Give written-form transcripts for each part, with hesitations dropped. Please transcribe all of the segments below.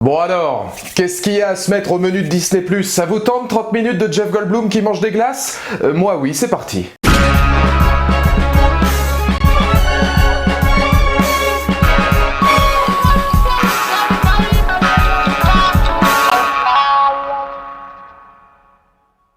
Bon alors, qu'est-ce qu'il y a à se mettre au menu de Disney+? Ça vous tente 30 minutes de Jeff Goldblum qui mange des glaces? Moi oui, c'est parti.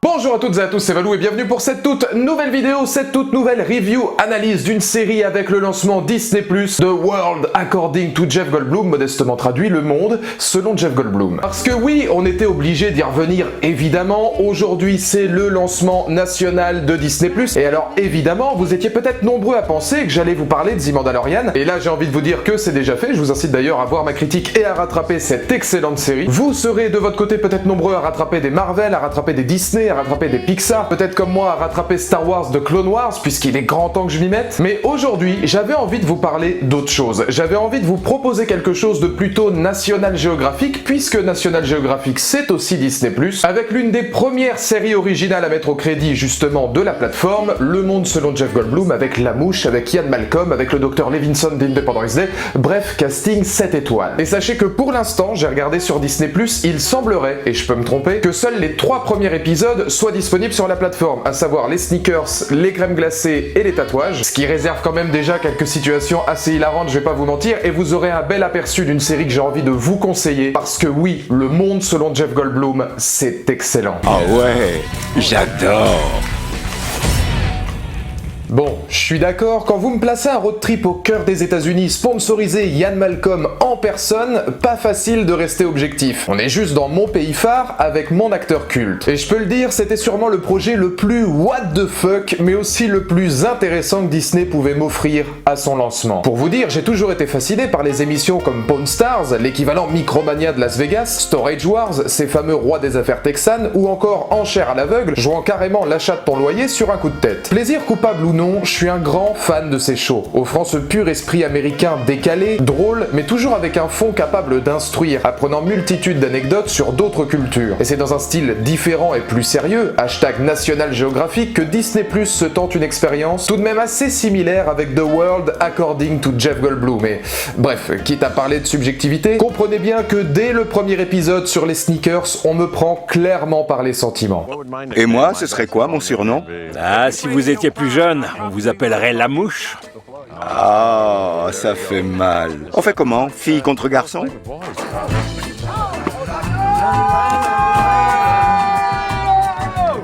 Bonjour à toutes et à tous, c'est Valou et bienvenue pour cette toute nouvelle vidéo, cette toute nouvelle review, analyse d'une série avec le lancement Disney+, The World According to Jeff Goldblum, modestement traduit, le monde selon Jeff Goldblum. Parce que oui, on était obligé d'y revenir évidemment, aujourd'hui c'est le lancement national de Disney+, et alors évidemment, vous étiez peut-être nombreux à penser que j'allais vous parler de The Mandalorian, et là j'ai envie de vous dire que c'est déjà fait, je vous incite d'ailleurs à voir ma critique et à rattraper cette excellente série. Vous serez de votre côté peut-être nombreux à rattraper des Marvel, à rattraper des Disney, à rattraper des Pixar, peut-être comme moi à rattraper Star Wars de Clone Wars, puisqu'il est grand temps que je m'y mette. Mais aujourd'hui, j'avais envie de vous parler d'autre chose. J'avais envie de vous proposer quelque chose de plutôt National Geographic, puisque National Geographic c'est aussi Disney+, avec l'une des premières séries originales à mettre au crédit justement de la plateforme, Le Monde selon Jeff Goldblum, avec La Mouche, avec Ian Malcolm, avec le Dr Levinson d'Independence Day, bref, casting 7 étoiles. Et sachez que pour l'instant, j'ai regardé sur Disney+, il semblerait, et je peux me tromper, que seuls les 3 premiers épisodes soient disponibles sur la plateforme, à savoir les sneakers, les crèmes glacées et les tatouages, ce qui réserve quand même déjà quelques situations assez hilarantes, je vais pas vous mentir, et vous aurez un bel aperçu d'une série que j'ai envie de vous conseiller, parce que oui, Le Monde selon Jeff Goldblum, c'est excellent. Ah ouais, j'adore. Bon, je suis d'accord, quand vous me placez un road trip au cœur des États-Unis sponsorisé Ian Malcolm en personne, pas facile de rester objectif. On est juste dans mon pays phare avec mon acteur culte. Et je peux le dire, c'était sûrement le projet le plus what the fuck, mais aussi le plus intéressant que Disney pouvait m'offrir à son lancement. Pour vous dire, j'ai toujours été fasciné par les émissions comme Pawn Stars, l'équivalent Micromania de Las Vegas, Storage Wars, ces fameux rois des affaires texanes, ou encore Enchères à l'aveugle, jouant carrément l'achat de ton loyer sur un coup de tête. Plaisir coupable ou non, je suis un grand fan de ces shows, offrant ce pur esprit américain décalé, drôle, mais toujours avec un fond capable d'instruire, apprenant multitude d'anecdotes sur d'autres cultures. Et c'est dans un style différent et plus sérieux, hashtag National Geographic, que Disney+ se tente une expérience tout de même assez similaire avec The World According to Jeff Goldblum. Mais bref, quitte à parler de subjectivité, comprenez bien que dès le premier épisode sur les sneakers, on me prend clairement par les sentiments. Et moi, ce serait quoi mon surnom? Ah, si vous étiez plus jeune, on vous appellerait la mouche. Ah, ça fait mal. On fait comment? Fille contre garçon?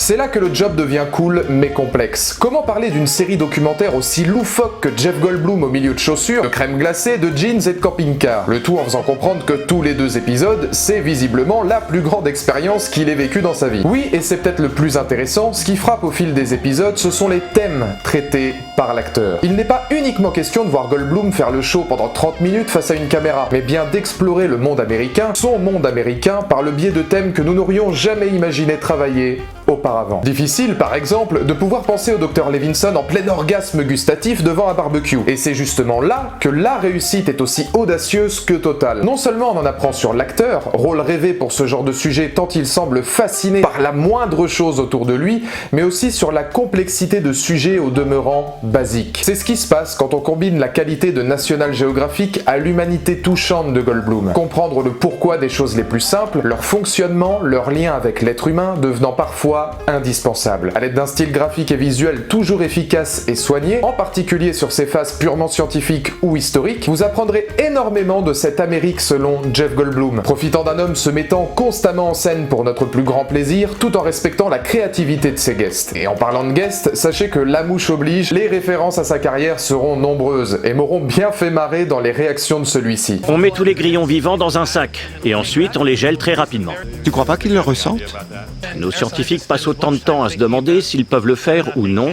C'est là que le job devient cool mais complexe. Comment parler d'une série documentaire aussi loufoque que Jeff Goldblum au milieu de chaussures, de crème glacée, de jeans et de camping-car? Le tout en faisant comprendre que tous les 2 épisodes, c'est visiblement la plus grande expérience qu'il ait vécue dans sa vie. Oui, et c'est peut-être le plus intéressant, ce qui frappe au fil des épisodes, ce sont les thèmes traités par l'acteur. Il n'est pas uniquement question de voir Goldblum faire le show pendant 30 minutes face à une caméra, mais bien d'explorer le monde américain, son monde américain, par le biais de thèmes que nous n'aurions jamais imaginé travailler auparavant. Difficile, par exemple, de pouvoir penser au Dr Levinson en plein orgasme gustatif devant un barbecue. Et c'est justement là que la réussite est aussi audacieuse que totale. Non seulement on en apprend sur l'acteur, rôle rêvé pour ce genre de sujet tant il semble fasciné par la moindre chose autour de lui, mais aussi sur la complexité de sujets au demeurant basiques. C'est ce qui se passe quand on combine la qualité de National Geographic à l'humanité touchante de Goldblum. Comprendre le pourquoi des choses les plus simples, leur fonctionnement, leur lien avec l'être humain devenant parfois indispensable. À l'aide d'un style graphique et visuel toujours efficace et soigné, en particulier sur ses phases purement scientifiques ou historiques, vous apprendrez énormément de cette Amérique selon Jeff Goldblum, profitant d'un homme se mettant constamment en scène pour notre plus grand plaisir, tout en respectant la créativité de ses guests. Et en parlant de guests, sachez que La Mouche oblige, les références à sa carrière seront nombreuses et m'auront bien fait marrer dans les réactions de celui-ci. On met tous les grillons vivants dans un sac, et ensuite on les gèle très rapidement. Tu crois pas qu'ils le ressentent? Nos scientifiques passent autant de temps à se demander s'ils peuvent le faire ou non,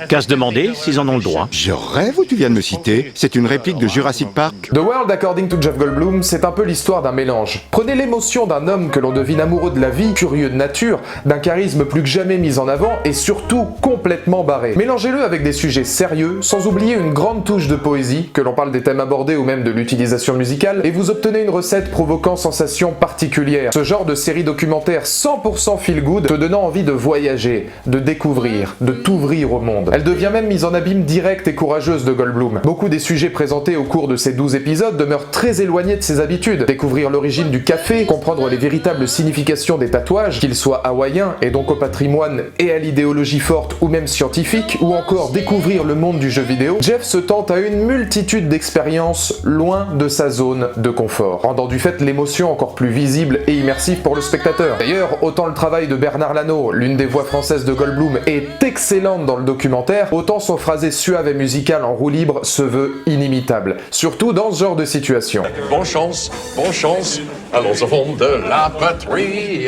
qu'à se demander s'ils en ont le droit. Je rêve où tu viens de me citer. C'est une réplique de Jurassic Park. The World According to Jeff Goldblum, c'est un peu l'histoire d'un mélange. Prenez l'émotion d'un homme que l'on devine amoureux de la vie, curieux de nature, d'un charisme plus que jamais mis en avant et surtout complètement barré. Mélangez-le avec des sujets sérieux, sans oublier une grande touche de poésie, que l'on parle des thèmes abordés ou même de l'utilisation musicale, et vous obtenez une recette provoquant sensation particulière. Ce genre de série documentaire 100% feel good, te donnant envie de voyager, de découvrir, de t'ouvrir au monde. monde. Elle devient même mise en abîme directe et courageuse de Goldblum. Beaucoup des sujets présentés au cours de ces 12 épisodes demeurent très éloignés de ses habitudes. Découvrir l'origine du café, comprendre les véritables significations des tatouages, qu'ils soient hawaïens et donc au patrimoine et à l'idéologie forte ou même scientifique, ou encore découvrir le monde du jeu vidéo, Jeff se tente à une multitude d'expériences loin de sa zone de confort, rendant du fait l'émotion encore plus visible et immersive pour le spectateur. D'ailleurs, autant le travail de Bernard Lano, l'une des voix françaises de Goldblum, est excellente dans le documentaire, autant son phrasé suave et musical en roue libre se veut inimitable, surtout dans ce genre de situation. Bonne chance, allons au fond de la patrie.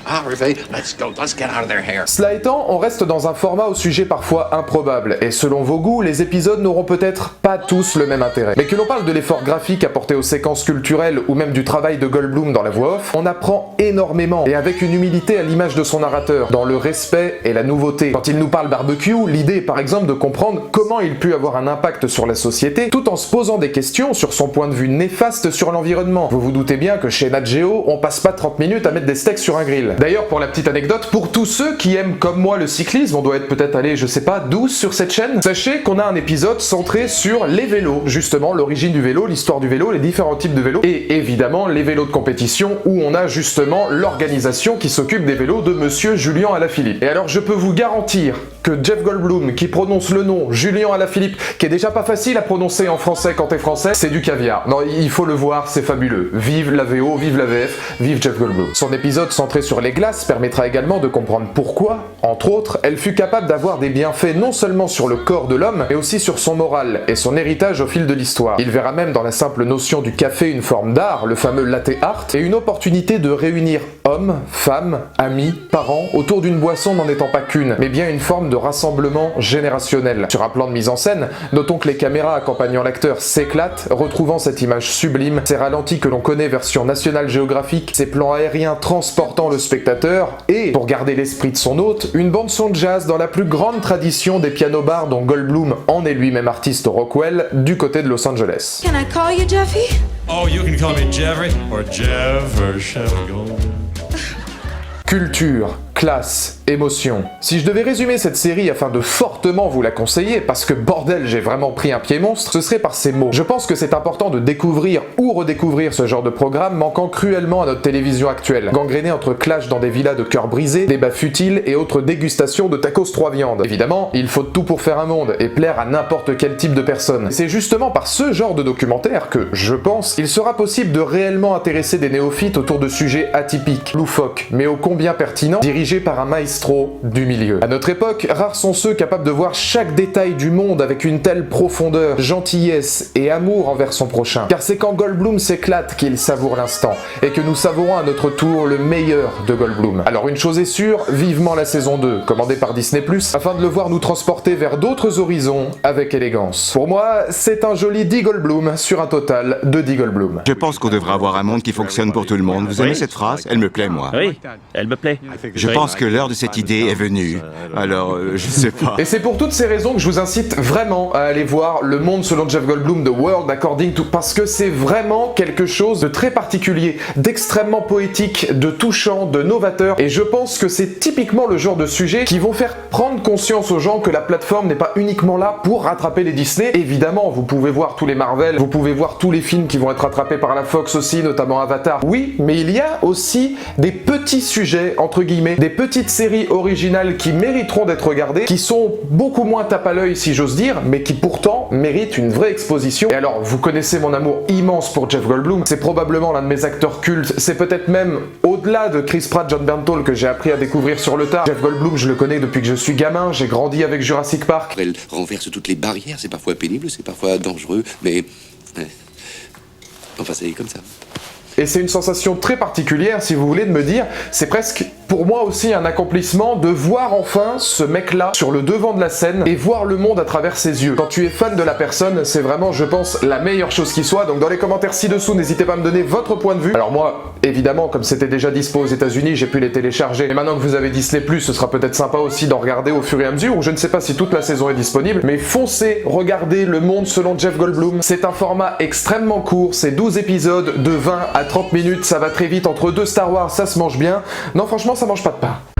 Arrivé, let's get out of their hair. Cela étant, on reste dans un format au sujet parfois improbable, et selon vos goûts, les épisodes n'auront peut-être pas tous le même intérêt. Mais que l'on parle de l'effort graphique apporté aux séquences culturelles ou même du travail de Goldblum dans la voix off, on apprend énormément, et avec une humilité à l'image de son narrateur, dans le respect et la nouveauté. Quand il nous parle barbecue, l'idée est par exemple de comprendre comment il put avoir un impact sur la société, tout en se posant des questions sur son point de vue néfaste sur l'environnement. Vous vous doutez bien que chez Nat Geo, on passe pas 30 minutes à mettre des steaks sur un grill. D'ailleurs, pour la petite anecdote, pour tous ceux qui aiment comme moi le cyclisme, on doit être peut-être allé, je sais pas, 12 sur cette chaîne, sachez qu'on a un épisode centré sur les vélos, justement l'origine du vélo, l'histoire du vélo, les différents types de vélos, et évidemment les vélos de compétition, où on a justement l'organisation qui s'occupe des vélos de monsieur Julien Alaphilippe. Et alors je peux vous garantir que Jeff Goldblum, qui prononce le nom Julien Alaphilippe, qui est déjà pas facile à prononcer en français quand t'es français, c'est du caviar. Non, il faut le voir, c'est fabuleux. Vive la VO, vive la VF, vive Jeff Goldblum. Son épisode centré sur les glaces permettra également de comprendre pourquoi, entre autres, elle fut capable d'avoir des bienfaits non seulement sur le corps de l'homme, mais aussi sur son moral et son héritage au fil de l'histoire. Il verra même dans la simple notion du café une forme d'art, le fameux latte art, et une opportunité de réunir hommes, femmes, amis, parents, autour d'une boisson n'en étant pas qu'une, mais bien une forme de rassemblement générationnel. Sur un plan de mise en scène, notons que les caméras accompagnant l'acteur s'éclatent, retrouvant cette image sublime, ces ralentis que l'on connaît version National Geographic, ces plans aériens transportant le spectateur, et, pour garder l'esprit de son hôte, une bande-son de jazz dans la plus grande tradition des piano-bars dont Goldblum en est lui-même artiste au Rockwell, du côté de Los Angeles. Can I call you Jeffy? Oh, you can call me Jeffrey or Jeff or Chef Goldblum. Culture, classe, émotion. Si je devais résumer cette série afin de fortement vous la conseiller, parce que bordel j'ai vraiment pris un pied monstre, ce serait par ces mots. Je pense que c'est important de découvrir ou redécouvrir ce genre de programme manquant cruellement à notre télévision actuelle, gangréné entre clash dans des villas de cœurs brisés, débats futiles et autres dégustations de tacos 3 viandes. Évidemment, il faut tout pour faire un monde et plaire à n'importe quel type de personne. C'est justement par ce genre de documentaire que, je pense, il sera possible de réellement intéresser des néophytes autour de sujets atypiques, loufoques, mais ô combien pertinents, dirigés par un maestro du milieu. À notre époque, rares sont ceux capables de voir chaque détail du monde avec une telle profondeur, gentillesse et amour envers son prochain. Car c'est quand Goldblum s'éclate qu'il savoure l'instant, et que nous savourons à notre tour le meilleur de Goldblum. Alors une chose est sûre, vivement la saison 2, commandée par Disney+, afin de le voir nous transporter vers d'autres horizons avec élégance. Pour moi, c'est un joli 10 Goldblum sur un total de 10 Goldblum. Je pense qu'on devrait avoir un monde qui fonctionne pour tout le monde. Vous aimez Oui. cette phrase? Elle me plaît, moi. Oui, elle me plaît. Je Oui. pense que l'heure de cette idée est venue. Alors, je sais pas. Et c'est pour toutes ces raisons que je vous incite vraiment à aller voir Le Monde selon Jeff Goldblum, The World According to... parce que c'est vraiment quelque chose de très particulier, d'extrêmement poétique, de touchant, de novateur, et je pense que c'est typiquement le genre de sujet qui vont faire prendre conscience aux gens que la plateforme n'est pas uniquement là pour rattraper les Disney. Évidemment, vous pouvez voir tous les Marvel, vous pouvez voir tous les films qui vont être rattrapés par la Fox aussi, notamment Avatar. Oui, mais il y a aussi des petits sujets, entre guillemets, des petites séries originales qui mériteront d'être regardées, qui sont beaucoup moins tape à l'œil si j'ose dire, mais qui pourtant méritent une vraie exposition. Et alors, vous connaissez mon amour immense pour Jeff Goldblum, c'est probablement l'un de mes acteurs cultes, c'est peut-être même au-delà de Chris Pratt, John Bernthal que j'ai appris à découvrir sur le tard. Jeff Goldblum, je le connais depuis que je suis gamin, j'ai grandi avec Jurassic Park. Elle renverse toutes les barrières, c'est parfois pénible, c'est parfois dangereux, mais... Enfin, c'est comme ça. Et c'est une sensation très particulière, si vous voulez, de me dire, c'est presque pour moi aussi un accomplissement de voir enfin ce mec-là sur le devant de la scène et voir le monde à travers ses yeux. Quand tu es fan de la personne, c'est vraiment, je pense, la meilleure chose qui soit. Donc dans les commentaires ci-dessous, n'hésitez pas à me donner votre point de vue. Alors moi, évidemment, comme c'était déjà dispo aux États-Unis, j'ai pu les télécharger. Et maintenant que vous avez Disney+, ce sera peut-être sympa aussi d'en regarder au fur et à mesure, ou je ne sais pas si toute la saison est disponible. Mais foncez, regardez Le Monde selon Jeff Goldblum. C'est un format extrêmement court, c'est 12 épisodes de 20 à 30 minutes, ça va très vite, entre deux Star Wars, ça se mange bien. Non, franchement, ça mange pas de pain.